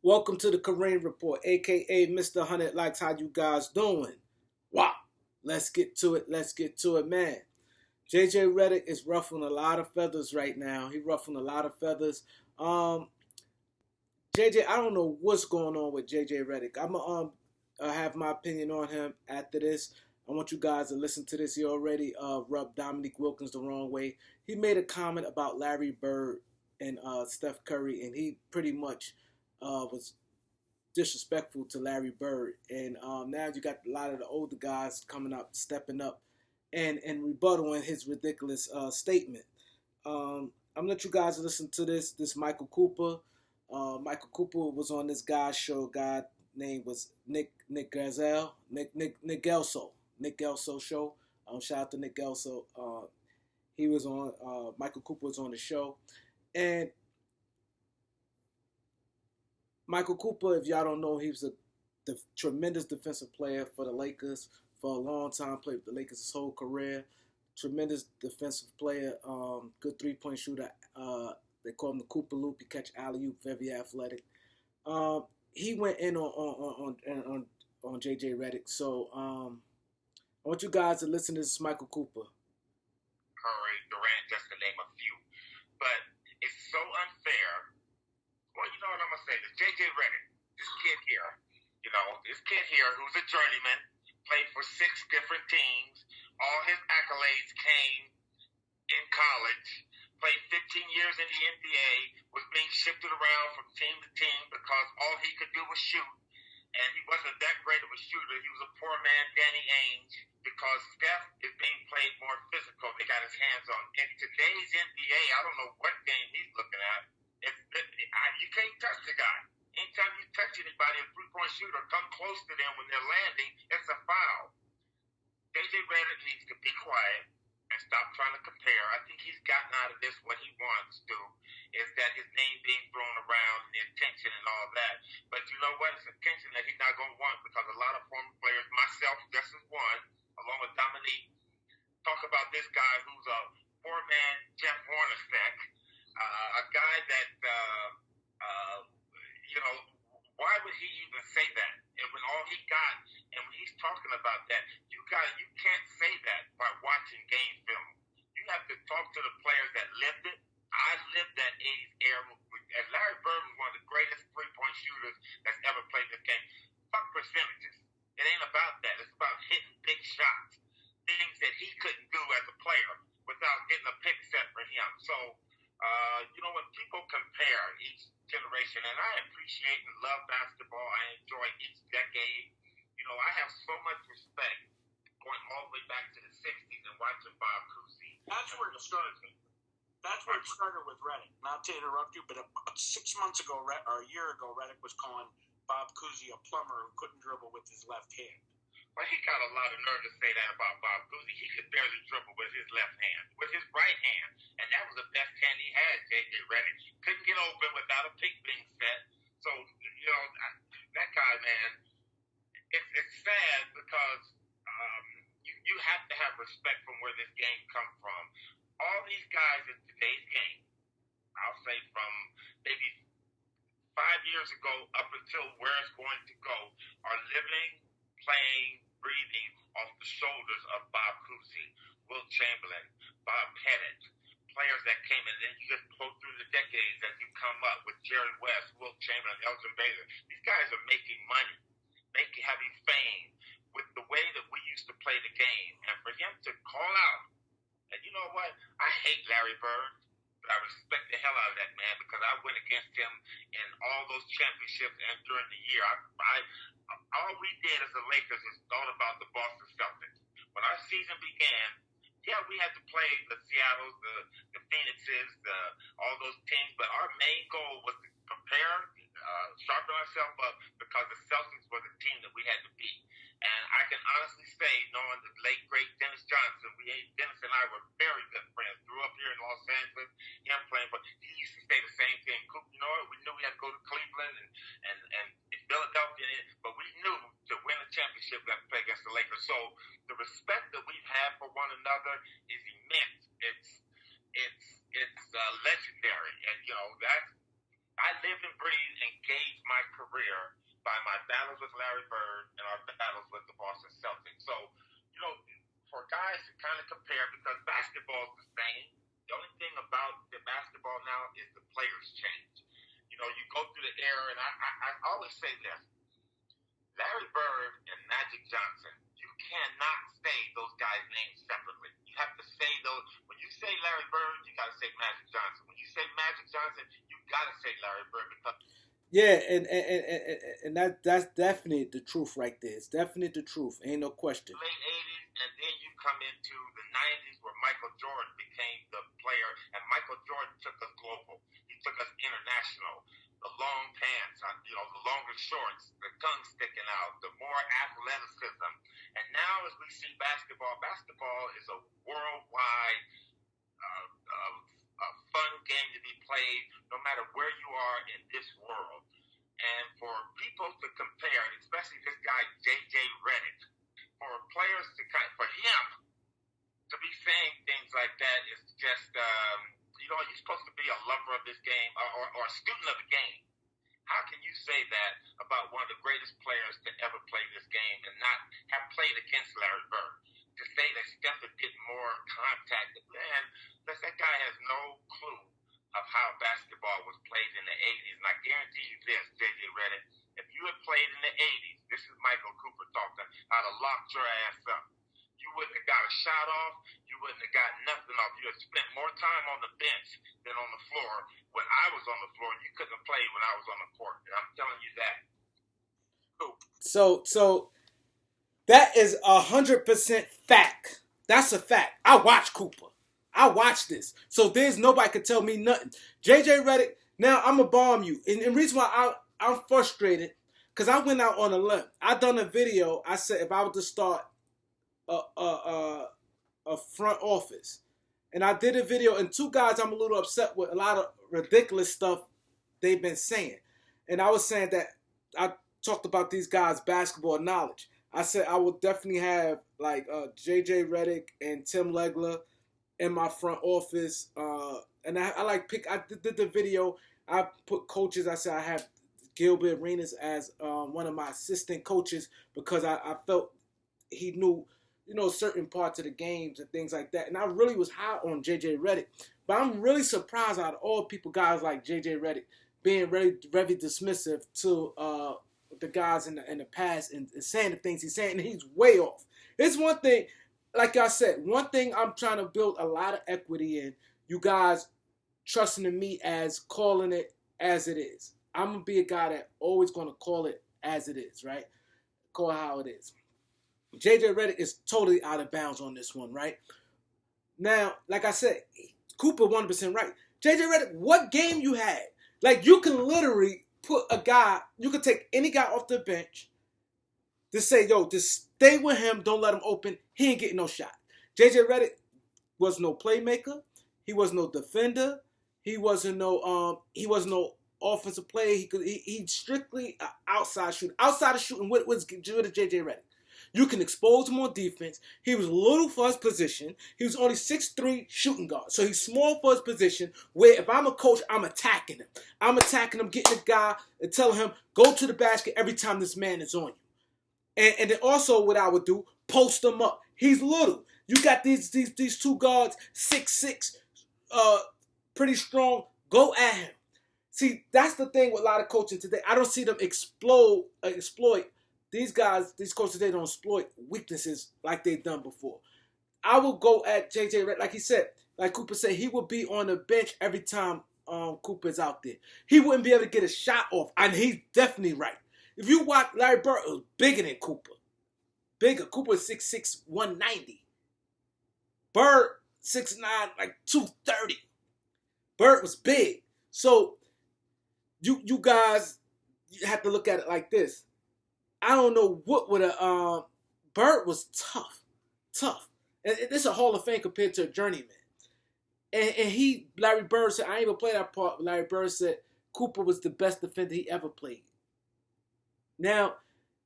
Welcome to the Kareem Report, aka Mr. 100 Likes. How you guys doing? Wow. Let's get to it. Let's get to it, man. JJ Redick is ruffling a lot of feathers right now. He ruffling a lot of feathers. JJ, I don't know what's going on with JJ Redick. I'm gonna have my opinion on him after this. I want you guys to listen to this. He already rubbed Dominique Wilkins the wrong way. He made a comment about Larry Bird and Steph Curry, and he pretty much was disrespectful to Larry Bird. And now you got a lot of the older guys coming up, stepping up, and rebuttaling his ridiculous statement. I'm gonna let you guys listen to this. This Michael Cooper. Michael Cooper was on this guy's show. Guy name was Nick Gazelle. Nick Gelso. Nick Gelso show. Shout out to Nick Gelso. He was on. Michael Cooper was on the show, and Michael Cooper, if y'all don't know, he was a tremendous defensive player for the Lakers for a long time. Played with the Lakers his whole career. Tremendous defensive player. Good three-point shooter. They call him the Cooper Loop. He catch alley-oop, very athletic. He went in on JJ Redick. So I want you guys to listen to this Michael Cooper. Curry, Durant, just to name a few. But it's so unfair. Well, you know what I'm going to say. This JJ Redick, this kid here who's a journeyman, played for 6 different teams. All his accolades came in college. Played 15 years in the NBA, was being shifted around from team to team because all he could do was shoot. And he wasn't that great of a shooter. He was a poor man, Danny Ainge, because Steph is being played more physical. They got his hands on. In today's NBA, I don't know what game he's looking at. You can't touch the guy. Anytime you touch anybody, a three-point shooter, come close to them when they're landing, it's a foul. JJ Redick needs to be quiet and stop trying to compare. I think he's gotten out of this what he wants to, is that his name being thrown around and the attention and all that. But you know what? It's attention that he's not going to want because a lot of former players, myself just as one, along with Dominique, talk about this guy who's a four-man Jeff Hornacek, a guy that, why would he even say that? And when all he got, and when he's talking about that, you can't say that by watching game film. You have to talk to the players that lived it. I lived that 80s era. And Larry Bird was one of the greatest three-point shooters that's ever played this game. Fuck percentages. It ain't about that. It's about hitting big shots, things that he couldn't do as a player without getting a pick set for him. So, when people compare each generation, and I appreciate and love basketball, I enjoy each decade. I have so much respect going all the way back to the 60s and watching Bob Cousy. That's where it started. That's where it started with Redick. Not to interrupt you, but about 6 months ago, or a year ago, Redick was calling Bob Cousy a plumber who couldn't dribble with his left hand. Well, he got a lot of nerve to say that about Bob Cousy. He could barely dribble with his left hand, with his right hand. And that was the best hand he had, JJ Redick. Couldn't get open without a pick being set. So, that guy, man, it's sad because you have to have respect from where this game comes from. All these guys in today's game, I'll say from maybe 5 years ago up until where it's going to go, are living, playing, breathing off the shoulders of Bob Cousy, Wilt Chamberlain, Bob Pettit, players that came in. Then you just go through the decades as you come up with Jerry West, Wilt Chamberlain, Elgin Baylor. These guys are making money, having fame with the way that we used to play the game. And for him to call out, and you know what? I hate Larry Bird, but I respect the hell out of that man because I went against him in all those championships and during the year. All we did as the Lakers was thought about the Boston Celtics. When our season began, we had to play the Seattles, the Phoenixes, all those teams, but our main goal was to prepare, sharpen ourselves up because the Celtics were the team that we had to beat. And I can honestly say, knowing the late, great Dennis Johnson, Dennis and I were very good friends. Grew up here in Los Angeles, him playing, but he used to say the same thing. You know what? We knew we had to go to Cleveland and Philadelphia, but we knew to win a championship we had to play against the Lakers. So the respect that we've had for one another is immense. It's legendary, and that I live and breathe and gauge my career by my battles with Larry Bird and our battles with the Boston Celtics. So, for guys to kind of compare, because basketball is the same. The only thing about the basketball now is the players change. You go through the era, and I always say this. Larry Bird and Magic Johnson, you cannot say those guys' names separately. You have to say those. When you say Larry Bird, you got to say Magic Johnson. When you say Magic Johnson, you got to say Larry Bird. Because yeah, and that's definitely the truth right there. It's definitely the truth. Ain't no question. Late 80s, and then you come into the 90s where Michael Jordan became the player, and Michael Jordan took us global. He took us international. The long pants, the longer shorts, the tongue sticking out, the more athleticism. And now as we see basketball is a worldwide fun game to be played no matter where you are in this world. And for people to compare, especially this guy, J.J. Redick, for players for him to be saying things like that is just, you're supposed to be a lover of this game or a student of the game. How can you say that about one of the greatest players to ever play this game and not have played against Larry Bird? To say that Steph would get more contact, man, that guy has no clue of how basketball was played in the 80s. And I guarantee you this, J.J. Redick, if you had played in the 80s, this is Michael Cooper talking, I'd have locked your ass up. You wouldn't have got a shot off. You wouldn't have got nothing off. You had spent more time on the bench than on the floor. When I was on the floor, you couldn't have played when I was on the court. And I'm telling you that. So that is 100% fact. That's a fact. I watch Cooper. I watch this. So there's nobody could tell me nothing. J.J. Redick, now I'm going to bomb you. And the reason why I'm frustrated, because I went out on a limb. I done a video. I said if I were to start a front office, and I did a video, and two guys I'm a little upset with a lot of ridiculous stuff they've been saying. And I was saying that I talked about these guys' basketball knowledge. I said I will definitely have like J.J. Redick and Tim Legler in my front office. And I did the video. I put coaches. I said I have Gilbert Arenas as one of my assistant coaches because I felt he knew, certain parts of the games and things like that. And I really was high on J.J. Redick. But I'm really surprised out of all people, guys like J.J. Redick, being very dismissive to the guys in the past and saying the things he's saying. And he's way off. It's one thing, like I said, one thing I'm trying to build a lot of equity in, you guys trusting in me as calling it as it is. I'm going to be a guy that always going to call it as it is, right? Call it how it is. J.J. Redick is totally out of bounds on this one, right? Now, like I said, Cooper 100% right. J.J. Redick, what game you had? Like, you can literally put a guy, you can take any guy off the bench to say, yo, just stay with him, don't let him open. He ain't getting no shot. J.J. Redick was no playmaker. He was no defender. He wasn't no offensive player. He strictly outside shooting. Outside of shooting, what was J.J. Redick? You can expose him on defense. He was little for his position. He was only 6'3" shooting guard. So he's small for his position, where if I'm a coach, I'm attacking him. I'm attacking him, getting the guy and telling him, go to the basket every time this man is on you. And then also what I would do, post him up. He's little. You got these two guards, 6'6", pretty strong. Go at him. See, that's the thing with a lot of coaching today. I don't see them exploit. These guys, these coaches, they don't exploit weaknesses like they've done before. I will go at J.J. Redick, like he said, like Cooper said, he would be on the bench every time Cooper's out there. He wouldn't be able to get a shot off, and he's definitely right. If you watch Larry Bird, it was bigger than Cooper. Bigger. Cooper is 6'6", 190. Bird, 6'9", like 230. Bird was big. So you guys have to look at it like this. I don't know what would have. Bird was tough. And this is a Hall of Fame compared to a journeyman. And Larry Bird said, I ain't even play that part. But Larry Bird said Cooper was the best defender he ever played. Now,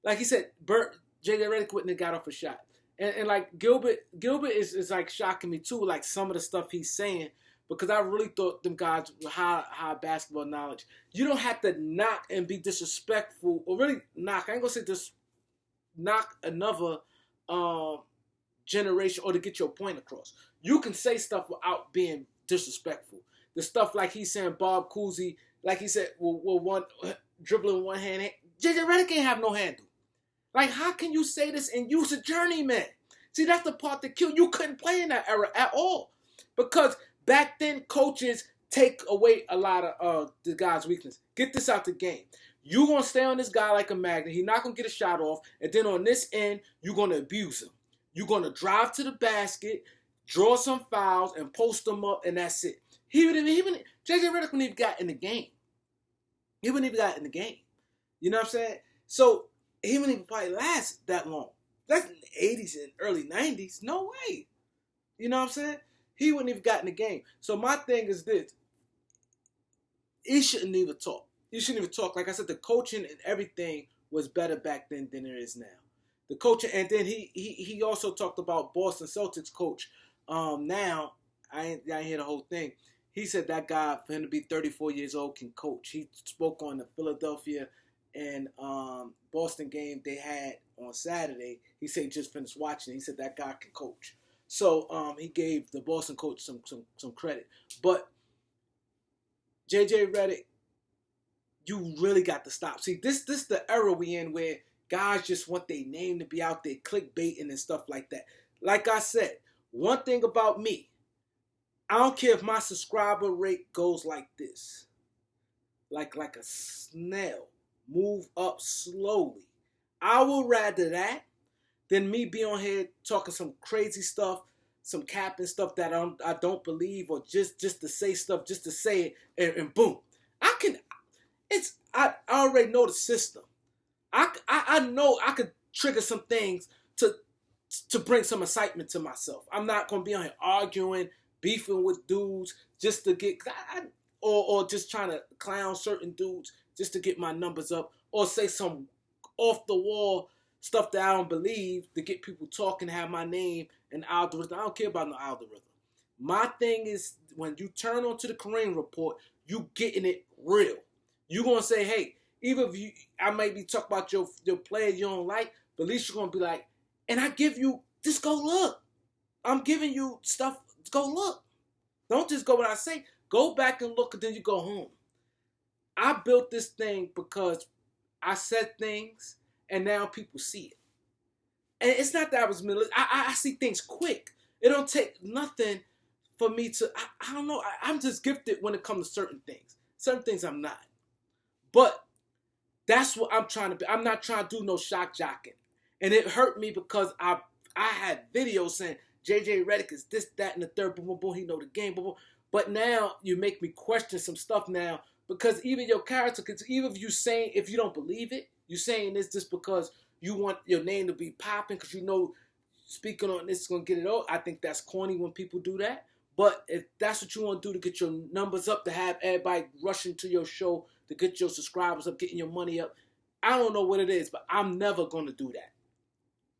like he said, J.J. Redick wouldn't have got off a shot. And like Gilbert is like shocking me too, like some of the stuff he's saying. because I really thought them guys were high basketball knowledge. You don't have to knock and be disrespectful, or really knock. I ain't gonna say just knock another generation or to get your point across. You can say stuff without being disrespectful. The stuff like he's saying Bob Cousy, like he said, will one dribbling one hand. JJ Redick ain't have no handle. Like, how can you say this and use a journeyman? See, that's the part that killed. You couldn't play in that era at all. Because back then, coaches take away a lot of the guy's weakness. Get this out the game. You're going to stay on this guy like a magnet. He's not going to get a shot off. And then on this end, you're going to abuse him. You're going to drive to the basket, draw some fouls, and post them up, and that's it. JJ Redick wouldn't even got in the game. He wouldn't even got in the game. You know what I'm saying? So he wouldn't even probably last that long. That's in the 80s and early 90s. No way. You know what I'm saying? He wouldn't even got in the game. So my thing is this. He shouldn't even talk. You shouldn't even talk. Like I said, the coaching and everything was better back then than it is now. The coaching, and then he also talked about Boston Celtics coach. Now, I ain't hear the whole thing. He said that guy, for him to be 34 years old, can coach. He spoke on the Philadelphia and Boston game they had on Saturday. He said he just finished watching it. He said that guy can coach. So he gave the Boston coach some credit. But JJ Redick, you really got to stop. See, this the era we in where guys just want their name to be out there, clickbaiting and stuff like that. Like I said, one thing about me, I don't care if my subscriber rate goes like this. Like a snail. Move up slowly. I would rather that than me be on here talking some crazy stuff, some capping stuff that I don't believe, or just to say stuff, just to say it, and boom. I already know the system. I know I could trigger some things to bring some excitement to myself. I'm not going to be on here arguing, beefing with dudes just to get, or just trying to clown certain dudes just to get my numbers up, or say some off the wall stuff that I don't believe to get people talking, have my name and algorithm. I don't care about no algorithm. My thing is, when you turn on to the Kareem Report, you getting it real. You going to say, hey, even if I might be talking about your player you don't like, but at least you're going to be like, and I give you, just go look. I'm giving you stuff, go look. Don't just go what I say. Go back and look, and then you go home. I built this thing because I said things, and now people see it. And it's not that I was middle. I see things quick. It don't take nothing for me to, I don't know. I'm just gifted when it comes to certain things. Certain things I'm not. But that's what I'm trying to be. I'm not trying to do no shock jocking. And it hurt me because I had videos saying JJ Redick is this, that, and the third. Boom, boom, boom. He know the game. Boom, boom. But now you make me question some stuff now, because even your character, because even if you don't believe it, you saying this just because you want your name to be popping, because you know speaking on this is going to get it all. I think that's corny when people do that. But if that's what you want to do to get your numbers up, to have everybody rushing to your show, to get your subscribers up, getting your money up, I don't know what it is, but I'm never going to do that.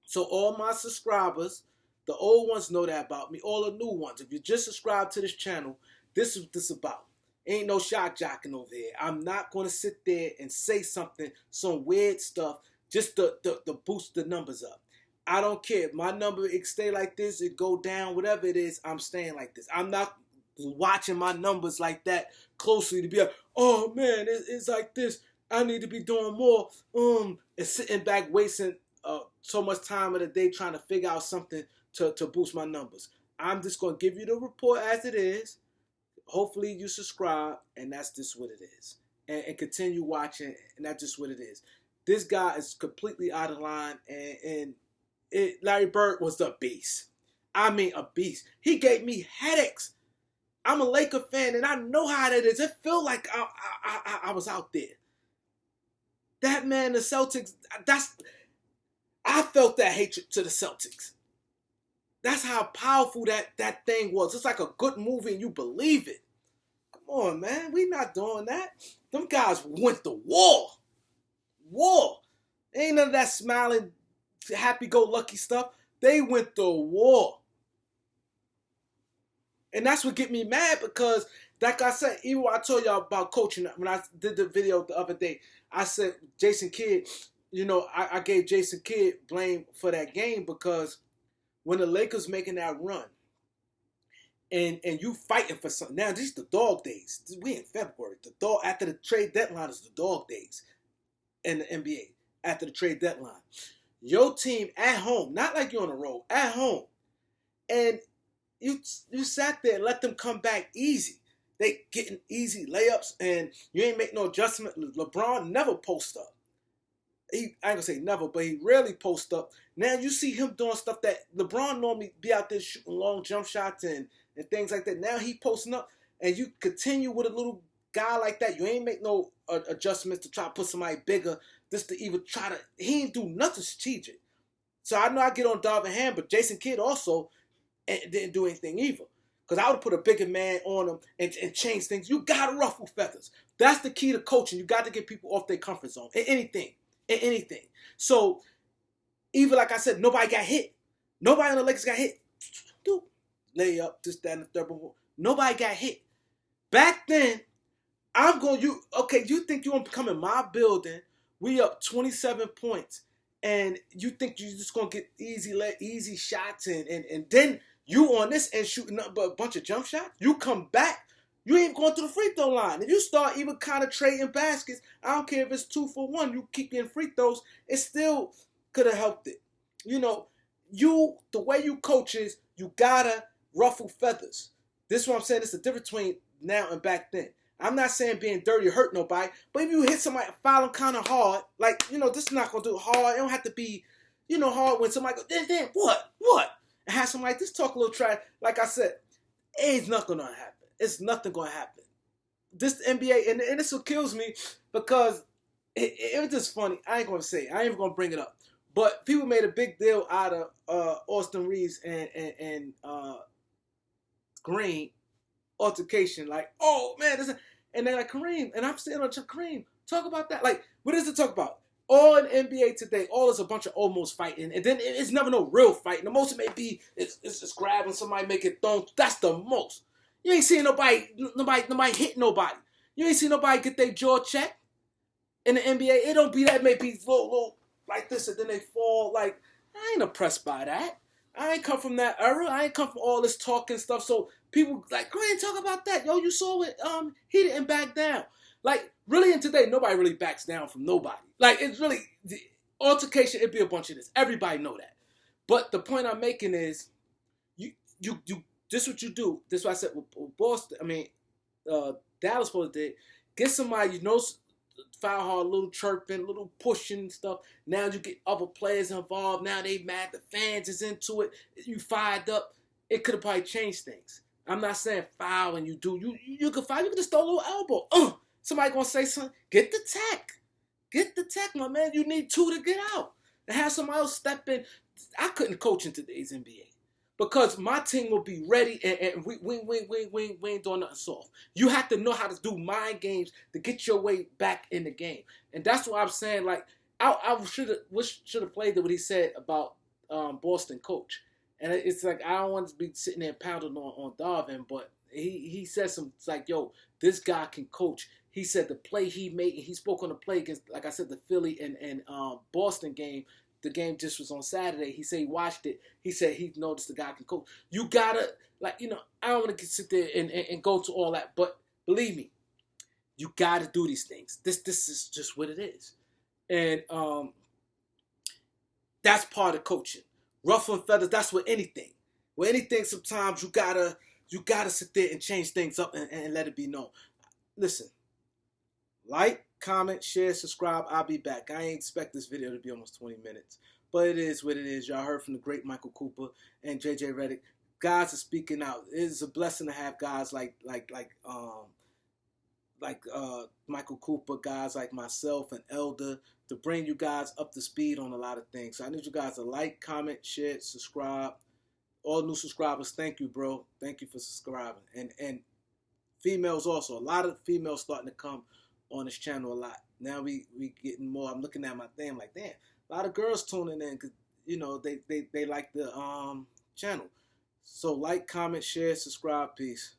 So all my subscribers, the old ones know that about me, all the new ones. If you just subscribe to this channel, this is what this is about. Ain't no shock jocking over here. I'm not going to sit there and say something, some weird stuff, just to boost the numbers up. I don't care. My number, it stay like this, it go down, whatever it is, I'm staying like this. I'm not watching my numbers like that closely to be like, oh man, it's like this. I need to be doing more. And sitting back wasting so much time of the day trying to figure out something to boost my numbers. I'm just going to give you the report as it is. Hopefully you subscribe, and that's just what it is. And continue watching, and that's just what it is. This guy is completely out of line, and Larry Bird was a beast. I mean, a beast. He gave me headaches. I'm a Laker fan, and I know how that is. It felt like I was out there. That man, the Celtics, I felt that hatred to the Celtics. That's how powerful that thing was. It's like a good movie, and you believe it. Come on, man. We not doing that. Them guys went to war. War. Ain't none of that smiling, happy-go-lucky stuff. They went to war. And that's what get me mad because, like I said, even when I told y'all about coaching, when I did the video the other day, I said Jason Kidd, I gave Jason Kidd blame for that game because when the Lakers making that run and you fighting for something, now these the dog days. We in February. After the trade deadline is the dog days in the NBA. After the trade deadline. Your team at home, not like you're on the road, at home. And you sat there and let them come back easy. They getting easy layups and you ain't make no adjustment. LeBron never post up. I ain't gonna say never, but he rarely post up. Now you see him doing stuff that LeBron normally be out there shooting long jump shots and things like that. Now he posting up and you continue with a little guy like that. You ain't make no adjustments to try to put somebody bigger just to even try to. He ain't do nothing strategic. So I know I get on Darvin Ham, but Jason Kidd also didn't do anything either. Because I would put a bigger man on him and change things. You got to ruffle feathers. That's the key to coaching. You got to get people off their comfort zone. In anything. So, even like I said, nobody got hit. Nobody on the Lakers got hit. Lay up, this, that, and the third. Nobody got hit. Back then, you think you're going to come in my building, we up 27 points, and you think you're just going to get easy shots, and then you on this end shooting up a bunch of jump shots. You come back, you ain't going to the free throw line. If you start even kind of trading baskets, I don't care if it's 2 for 1, you keep getting free throws, it still could have helped it. The way you coach is you got to ruffle feathers. This is what I'm saying. It's the difference between now and back then. I'm not saying being dirty or hurt nobody, but if you hit somebody, foul them kind of hard, this is not going to do hard. It don't have to be, hard when somebody goes, damn, what? And have somebody just talk a little trash. Like I said, it's not going to happen. It's nothing going to happen. This NBA, and this what kills me because it was just funny. I ain't going to say it. I ain't even going to bring it up. But people made a big deal out of Austin Reeves and Green altercation. Like, oh, man. And they're like, Kareem. And I'm saying, Kareem, talk about that. Like, what is it talk about? All in NBA today, all is a bunch of almost fighting. And then it's never no real fighting. The most it may be it's just grabbing somebody, make it thrown. That's the most. You ain't seeing nobody hit nobody. You ain't seen nobody get their jaw checked in the NBA. It don't be that. It may be little like this, and then they fall. Like, I ain't impressed by that. I ain't come from that era. I ain't come from all this talking stuff. So people like, go ahead and talk about that. Yo, you saw it. He didn't back down. Like, really in today, nobody really backs down from nobody. Like, it's really, the altercation, it'd be a bunch of this. Everybody know that. But the point I'm making is, you this is what you do. This is what I said with Boston. Dallas supposed to did. Get somebody, foul hard, little chirping, little pushing stuff. Now you get other players involved. Now they mad. The fans is into it. You fired up. It could have probably changed things. I'm not saying foul and you do. You can foul. You can just throw a little elbow. Somebody gonna say something. Get the tech, my man. You need 2 to get out. And have somebody else step in. I couldn't coach in today's NBA. Because my team will be ready and we ain't doing nothing soft. You have to know how to do mind games to get your way back in the game. And that's what I'm saying. Like, I should have played what he said about Boston coach. And it's like, I don't want to be sitting there pounding on Darvin, but he said some, it's like, yo, this guy can coach. He said the play he made, he spoke on the play against, like I said, the Philly and Boston game. The game just was on Saturday. He said he watched it. He said he noticed the guy can coach. You gotta, I don't want to sit there and go to all that, but believe me, you gotta do these things. This is just what it is. And that's part of coaching. Ruffling feathers, that's with anything. With anything, sometimes you gotta sit there and change things up and let it be known. Listen, like, comment, share, subscribe. I'll be back. I ain't expect this video to be almost 20 minutes. But it is what it is. Y'all heard from the great Michael Cooper and JJ Redick. Guys are speaking out. It is a blessing to have guys like Michael Cooper, guys like myself and Elder, to bring you guys up to speed on a lot of things. So I need you guys to like, comment, share, subscribe. All new subscribers, thank you, bro. Thank you for subscribing. And females also. A lot of females starting to come on this channel a lot. Now we getting more. I'm looking at my thing, I'm like, damn, a lot of girls tuning in because they like the channel. So like, comment, share, subscribe. Peace.